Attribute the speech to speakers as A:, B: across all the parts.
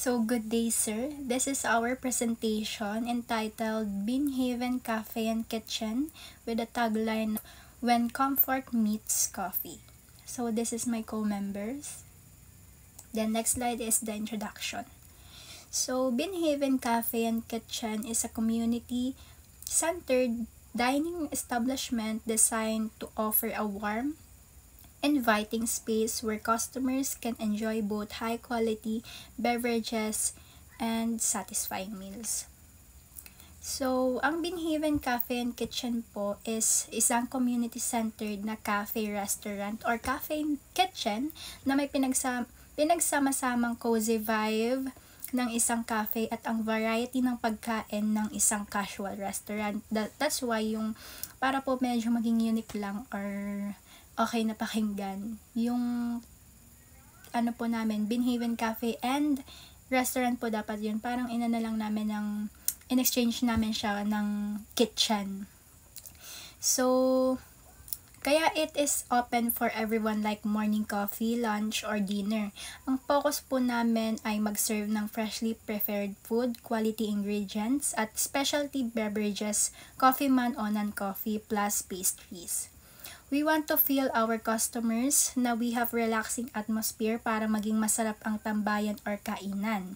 A: So good day, sir. This is our presentation entitled Binhaven Cafe and Kitchen with a tagline, When Comfort Meets Coffee. So this is my co-members. Then next slide is the introduction. So Binhaven Cafe and Kitchen is a community-centered dining establishment designed to offer a warm, inviting space where customers can enjoy both high-quality beverages and satisfying meals. So, ang Binhaven Cafe and Kitchen po is isang community-centered na cafe restaurant or cafe kitchen na may pinagsama-samang cozy vibe ng isang cafe at ang variety ng pagkain ng isang casual restaurant. That's why yung para po medyo maging unique lang or okay na pakinggan. Yung ano po namin, Binhaven Cafe and Restaurant po dapat yun. Parang ina na lang namin in-exchange namin siya ng kitchen. So, kaya it is open for everyone like morning coffee, lunch, or dinner. Ang focus po namin ay mag-serve ng freshly prepared food, quality ingredients, at specialty beverages, coffee man o non-coffee, plus pastries. We want to feel our customers na we have relaxing atmosphere para maging masarap ang tambayan or kainan.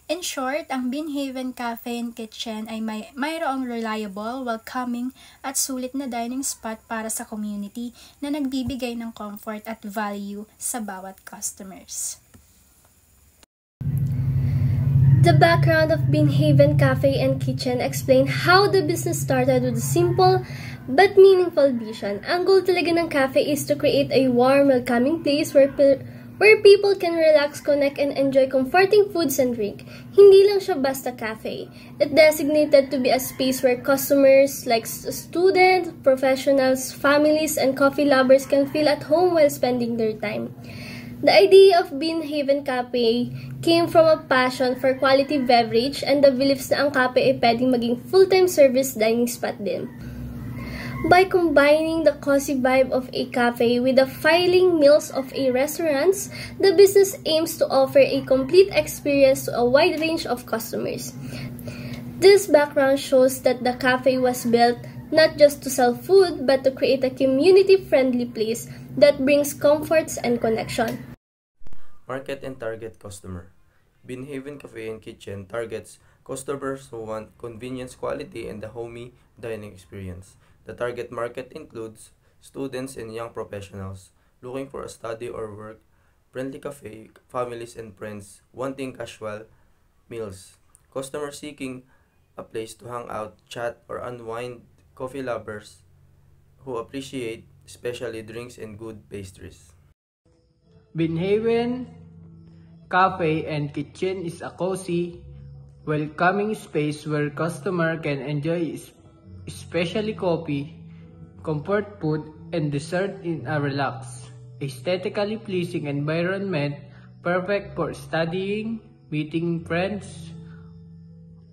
A: In short, ang Binhaven Cafe and Kitchen ay mayroong reliable, welcoming at sulit na dining spot para sa community na nagbibigay ng comfort at value sa bawat customers.
B: The background of Binhaven Cafe and Kitchen explain how the business started with a simple but meaningful vision. Ang goal talaga ng cafe is to create a warm, welcoming place where people can relax, connect, and enjoy comforting foods and drink. Hindi lang siya basta cafe. It designated to be a space where customers like students, professionals, families, and coffee lovers can feel at home while spending their time. The idea of Binhaven Cafe came from a passion for quality beverage and the beliefs na ang cafe ay pwedeng maging full-time service dining spot din. By combining the cozy vibe of a cafe with the filing meals of a restaurant, the business aims to offer a complete experience to a wide range of customers. This background shows that the cafe was built not just to sell food, but to create a community-friendly place that brings comforts and connection.
C: Market and target customer. Binhaven Cafe and Kitchen targets customers who want convenience, quality, and a homey dining experience. The target market includes students and young professionals looking for a study or work, friendly cafe, families and friends wanting casual meals, customers seeking a place to hang out, chat, or unwind, coffee lovers who appreciate especially drinks and good pastries.
D: Binhaven Cafe and Kitchen is a cozy, welcoming space where customer can enjoy especially coffee, comfort food, and dessert in a relaxed, aesthetically pleasing environment perfect for studying, meeting friends,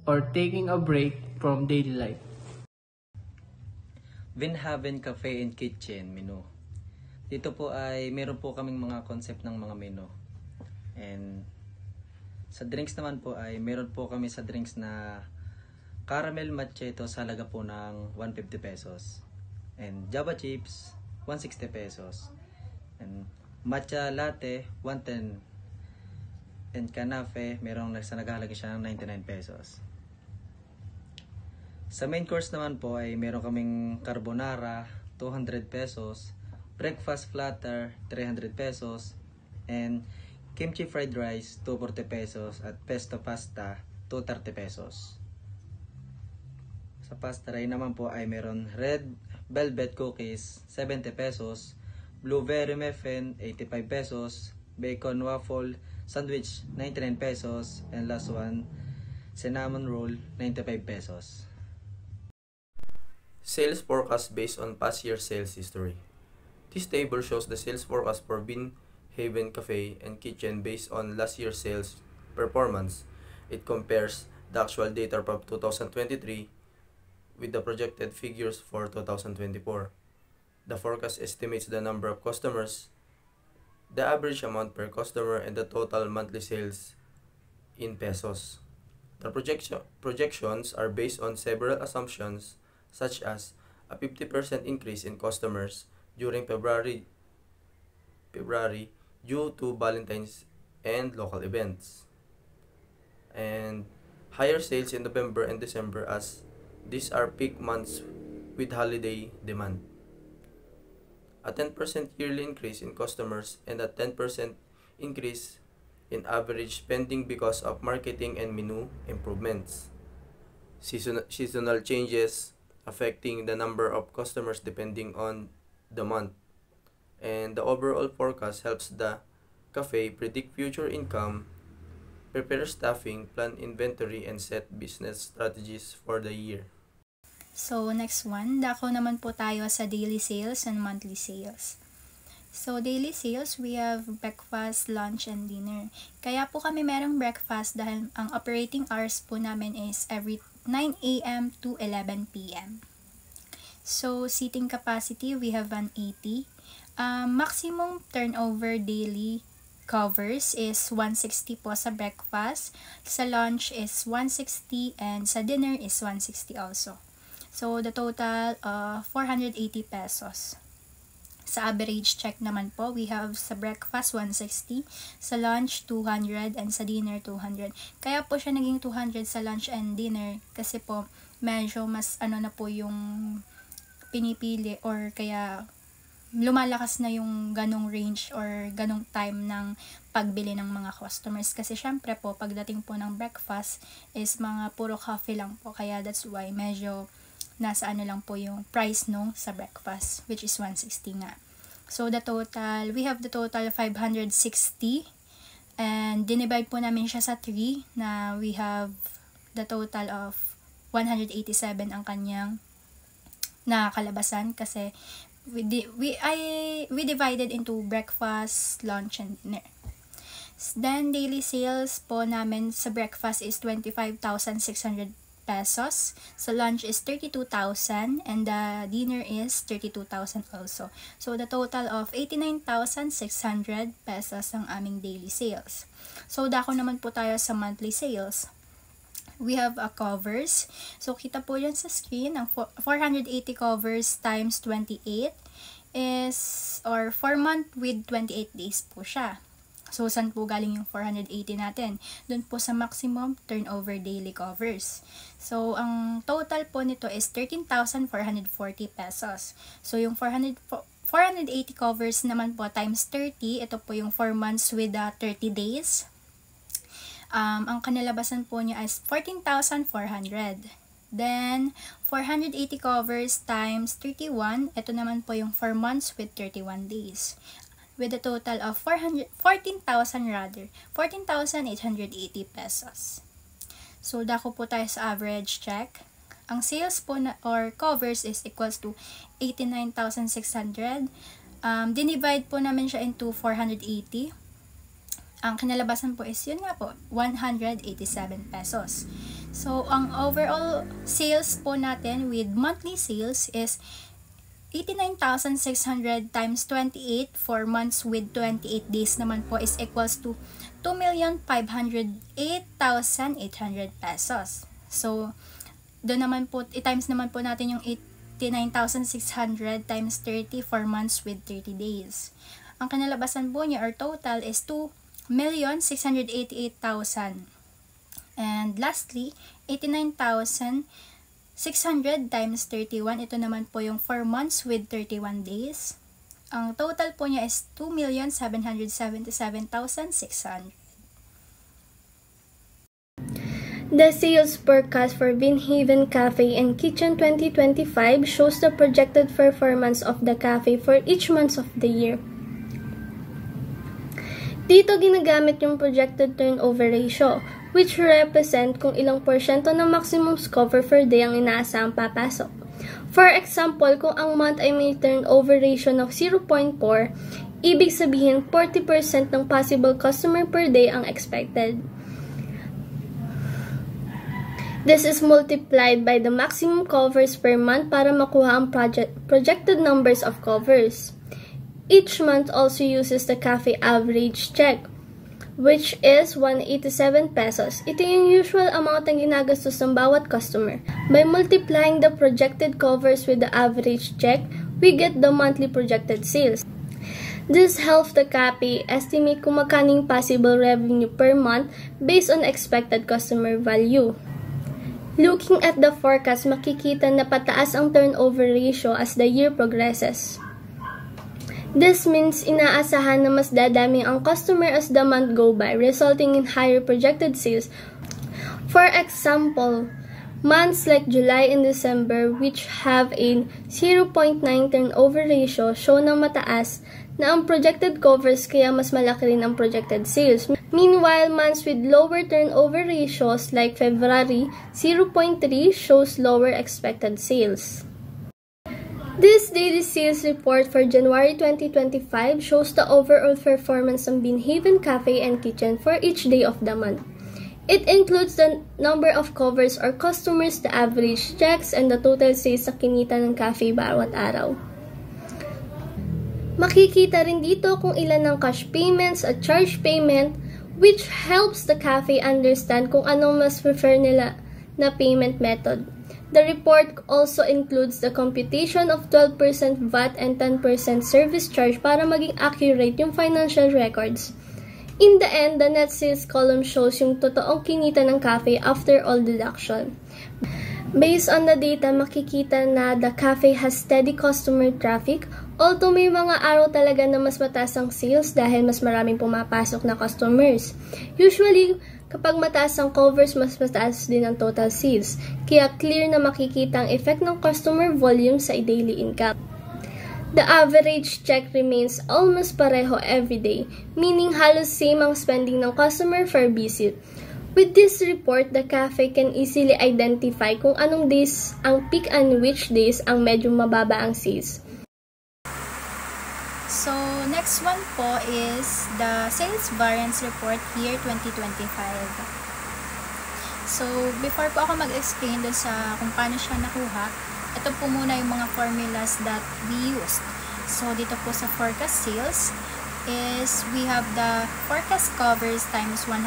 D: or taking a break from daily life.
E: Binhaven Cafe and Kitchen menu. Dito po ay meron po kaming mga concept ng mga menu. And sa drinks naman po ay meron po kami sa drinks na caramel macchiato sa halaga po ng 150 pesos. And Java chips, 160 pesos. And matcha latte, 110. And canafe, merong sa naghahalaga siya ng 99 pesos. Sa main course naman po ay meron kaming carbonara, 200 pesos. Breakfast platter, 300 pesos. And kimchi fried rice, 240 pesos. At pesto pasta, 230 pesos. Sa pasta rin naman po ay meron red velvet cookies, 70 pesos, blueberry muffin, 85 pesos, bacon waffle sandwich, 99 pesos, and last one, cinnamon roll, 95 pesos.
C: Sales forecast based on past year sales history. This table shows the sales forecast for Binhaven Cafe and Kitchen based on last year's sales performance. It compares the actual data from 2023 with the projected figures for 2024. The forecast estimates the number of customers, the average amount per customer, and the total monthly sales in pesos. The projections are based on several assumptions such as a 50% increase in customers during February due to Valentine's and local events, and higher sales in November and December as these are peak months with holiday demand. A 10% yearly increase in customers and a 10% increase in average spending because of marketing and menu improvements. Seasonal changes affecting the number of customers depending on the month. And the overall forecast helps the cafe predict future income, prepare staffing, plan inventory, and set business strategies for the year.
A: So, next one, dako naman po tayo sa daily sales and monthly sales. So, daily sales, we have breakfast, lunch, and dinner. Kaya po kami merong breakfast dahil ang operating hours po namin is every 9 a.m. to 11 p.m. So, seating capacity, we have 180. Maximum turnover daily covers is 160 po sa breakfast. Sa lunch is 160 and sa dinner is 160 also. So, the total, 480 pesos. Sa average check naman po, we have sa breakfast 160, sa lunch 200, and sa dinner 200. Kaya po siya naging 200 sa lunch and dinner kasi po medyo mas na po yung pinipili or kaya lumalakas na yung ganong range or ganong time ng pagbili ng mga customers. Kasi syempre po, pagdating po ng breakfast is mga puro coffee lang po. Kaya that's why medyo nasa lang po yung price sa breakfast, which is 160 nga. So, we have the total 560 and dinivide po namin siya sa 3 na we have the total of 187 ang kanyang nakakalabasan kasi we divided into breakfast, lunch, and dinner. Then, daily sales po namin sa breakfast is 25,600 pesos. Sa lunch is 32,000 and the dinner is 32,000 also. So, the total of 89,600 pesos ang aming daily sales. So, dako naman po tayo sa monthly sales. We have a covers. So, kita po yan sa screen. Ang 480 covers times 28 is, or 4 month with 28 days po siya. So, saan po galing yung 480 natin? Doon po sa maximum turnover daily covers. So, ang total po nito is 13,440 pesos. So, yung 480 covers naman po times 30, ito po yung 4 months with 30 days. Ang kanalabasan po niya is 14,400. Then, 480 covers times 31, ito naman po yung 4 months with 31 days. With a total of 14,880 pesos. So, dako po tayo sa average check. Ang sales po or covers is equals to 89,600. Dinivide po namin siya into 480. Ang kinalabasan po is yun nga po, 187 pesos. So, ang overall sales po natin with monthly sales is 89,600 times 28, 4 months with 28 days naman po is equals to 2,508,800 pesos. So, doon naman po, i-times naman po natin yung 89,600 times 30, 4 months with 30 days. Ang kanalabasan po niya or total is 2,688,000. And lastly, 89,600 times 31, ito naman po yung 4 months with 31 days. Ang total po niya is 2,777,600.
B: The sales forecast for Vinhaven Cafe and Kitchen 2025 shows the projected performance of the cafe for each month of the year. Dito ginagamit yung projected turnover ratio, which represent kung ilang porsyento ng maximum cover per day ang inaasahang papasok. For example, kung ang month ay may turnover ratio ng 0.4, ibig sabihin 40% ng possible customer per day ang expected. This is multiplied by the maximum covers per month para makuha ang projected numbers of covers. Each month also uses the cafe average check, which is 187 pesos. Ito yung usual amount na ginagastos ng bawat customer. By multiplying the projected covers with the average check, we get the monthly projected sales. This helps the cafe estimate kung magkano yung possible revenue per month based on expected customer value. Looking at the forecast, makikita na pataas ang turnover ratio as the year progresses. This means inaasahan na mas dadami ang customer as the month go by, resulting in higher projected sales. For example, months like July and December, which have a 0.9 turnover ratio, show na mataas na ang projected covers kaya mas malaki rin ang projected sales. Meanwhile, months with lower turnover ratios like February, 0.3 shows lower expected sales. This daily sales report for January 2025 shows the overall performance ng Binhaven Cafe and Kitchen for each day of the month. It includes the number of covers or customers, the average checks, and the total sales na kinita ng cafe bawat araw. Makikita rin dito kung ilan ang cash payments at charge payment, which helps the cafe understand kung anong mas prefer nila na payment method. The report also includes the computation of 12% VAT and 10% service charge para maging accurate yung financial records. In the end, the net sales column shows yung totoong kinita ng cafe after all deduction. Based on the data, makikita na the cafe has steady customer traffic, although may mga araw talaga na mas mataas ang sales dahil mas maraming pumapasok na customers. Usually, kapag mataas ang covers, mas mataas din ang total sales. Kaya clear na makikita ang effect ng customer volume sa daily income. The average check remains almost pareho every day, meaning halos same ang spending ng customer per visit. With this report, the cafe can easily identify kung anong days ang peak and which days ang medyo mababa ang sales.
A: So, next one po is the sales variance report year 2025. So, before po ako mag-explain dun sa kung paano siya nakuha, ito po muna yung mga formulas that we used. So, dito po sa forecast sales is we have the forecast covers times 187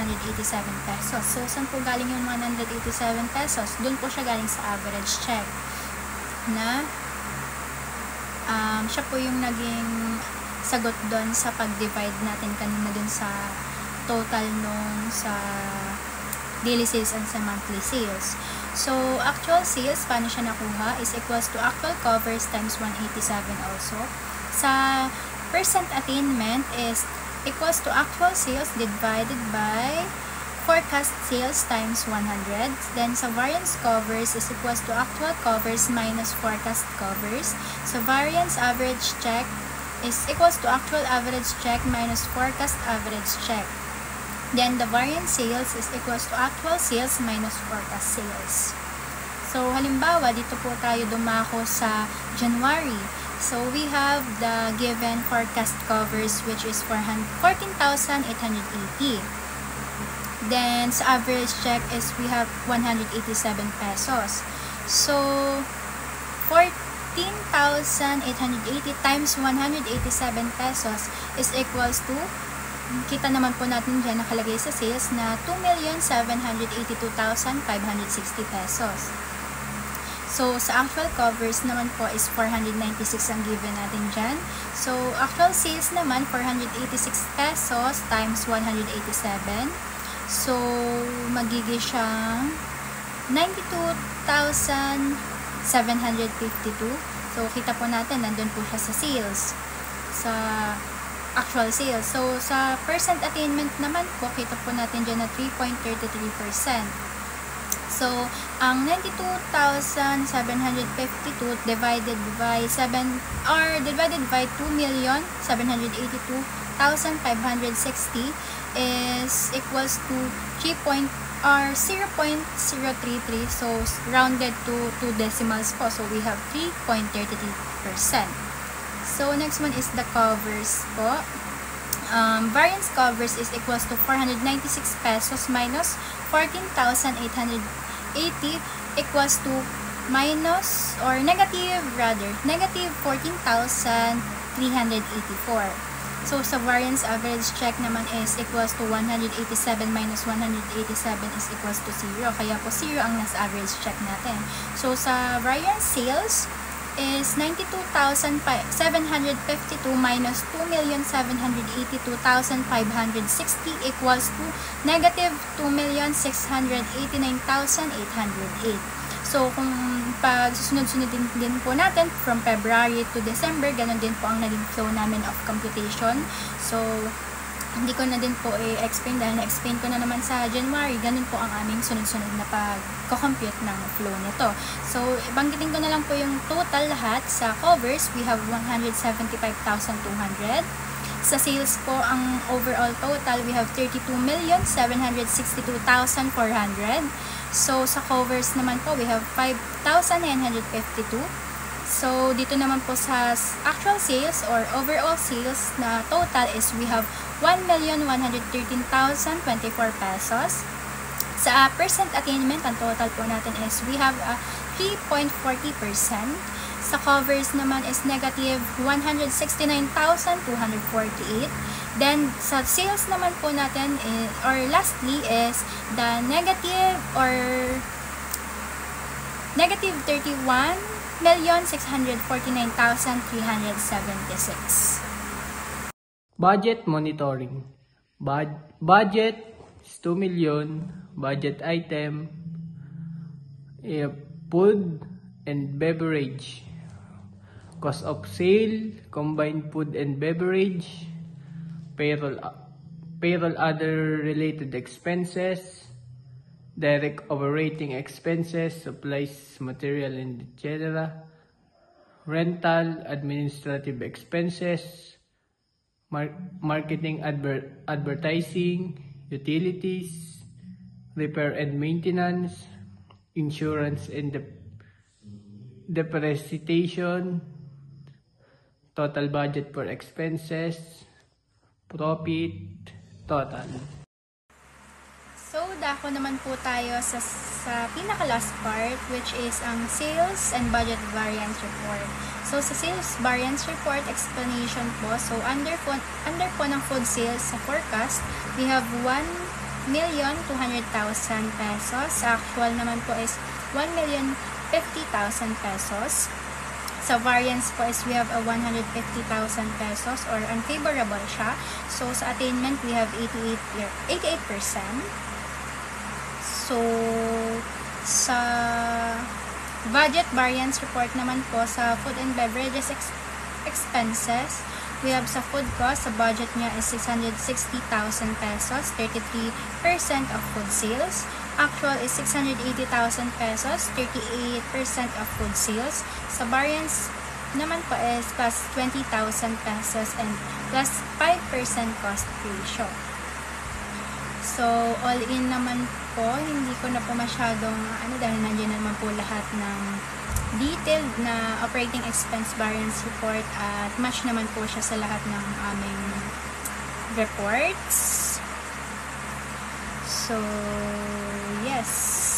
A: pesos. So, saan po galing yung 187 pesos? Dun po siya galing sa average check na siya po yung naging sagot doon sa pag-divide natin kanina doon sa total nung sa daily sales and sa monthly sales. So, actual sales, paano siya nakuha, is equals to actual covers times 187 also. Sa percent attainment is equals to actual sales divided by forecast sales times 100. Then, sa variance covers is equals to actual covers minus forecast covers. So, variance average check is equals to actual average check minus forecast average check. Then, the variance sales is equals to actual sales minus forecast sales. So, halimbawa, dito po tayo dumako sa January. So, we have the given forecast covers which is 14,880. Then, sa average check is we have 187 pesos. So, 14,880 times 187 pesos is equals to, kita naman po natin dyan nakalagay sa sales na 2,782,560 pesos. So, sa actual covers naman po is 496 ang given natin dyan. So, actual sales naman 486 pesos times 187. So, magiging siyang 92,752. So, kita po natin, nandun po siya sa sales. Sa actual sales. So, sa percent attainment naman po, kita po natin dyan na 3.33%. So, ang 92,752 divided by 2,782,560 is equals to 0.033. So, rounded to 2 decimals po. So, we have 3.33%. So, next one is the covers po. Variance covers is equals to 496 pesos minus 14,880 equals to minus or negative 14,384. So, sa variance average check naman is equals to 187 minus 187 is equals to 0. Kaya po 0 ang nasa average check natin. So, sa variance sales is 92,752 minus 2,782,560 equals to negative 2,689,808. So, kung pag susunod-sunod din po natin from February to December, ganun din po ang naging flow namin of computation. So, hindi ko na din po i-explain dahil na-explain ko na naman sa January, ganun po ang aming sunod-sunod na pag-compute ng flow nito. So, banggitin ko na lang po yung total lahat. Sa covers, we have 175,200. Sa sales po, ang overall total, we have 32,762,400. So, sa covers naman po, we have 5,952. So, dito naman po sa actual sales or overall sales na total is we have 1,113,024 pesos. Sa percent attainment, ang total po natin is we have 3.40%. Sa covers naman is negative 169,248. Then, sa sales naman po natin, or lastly, is the negative 31,649,376.
D: Budget monitoring. Budget is 2 million. Budget item, food and beverage. Cost of sale, combined food and beverage, payroll other related expenses, direct operating expenses, supplies, material, and etc., rental, administrative expenses, marketing, advertising, utilities, repair and maintenance, insurance and depreciation, total budget for expenses, profit, total.
A: So, dako naman po tayo sa pinaka-last part, which is ang sales and budget variance report. So, sa sales variance report explanation po, so under po ng food sales sa forecast, we have 1,200,000 pesos. Sa actual naman po is 1,050,000 pesos. Sa variance po is we have a 150,000 pesos or unfavorable siya. So, sa attainment, we have 88%. So, sa budget variance report naman po, sa food and beverages expenses, we have sa food cost, sa budget niya is 660,000 pesos, 33% of food sales. Actual is 680,000 pesos, 38% of food sales. Sa variance naman po is plus 20,000 pesos and plus 5% cost ratio. So, all in naman po, hindi ko na po masyadong, dahil nandiyan naman po lahat ng detailed na operating expense variance report at match naman po siya sa lahat ng aming reports. So, yes.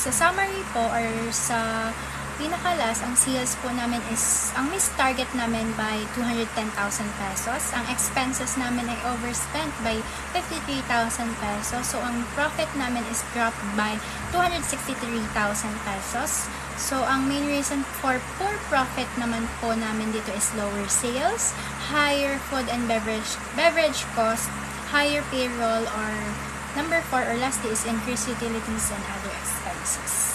A: Sa summary po or sa pinakalas, ang sales po namin is, ang missed target namin by 210,000 pesos. Ang expenses namin ay overspent by 53,000 pesos. So, ang profit namin is dropped by 263,000 pesos. So, ang main reason for poor profit naman po namin dito is lower sales, higher food and beverage cost, higher payroll, or number 4 or lastly is increased utilities and other expenses.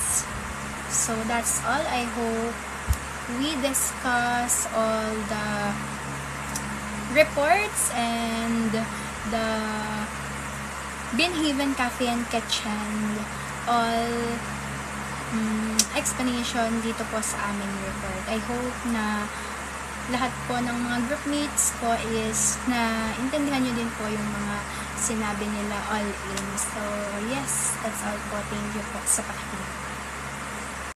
A: So, that's all. I hope we discuss all the reports and the Binhaven Cafe and Kitchen, all explanation dito po sa aming report. I hope na lahat po ng mga groupmates ko is na intindihan nyo din po yung mga sinabi nila all in. So, yes, that's all po. Thank you po sa pakikinig.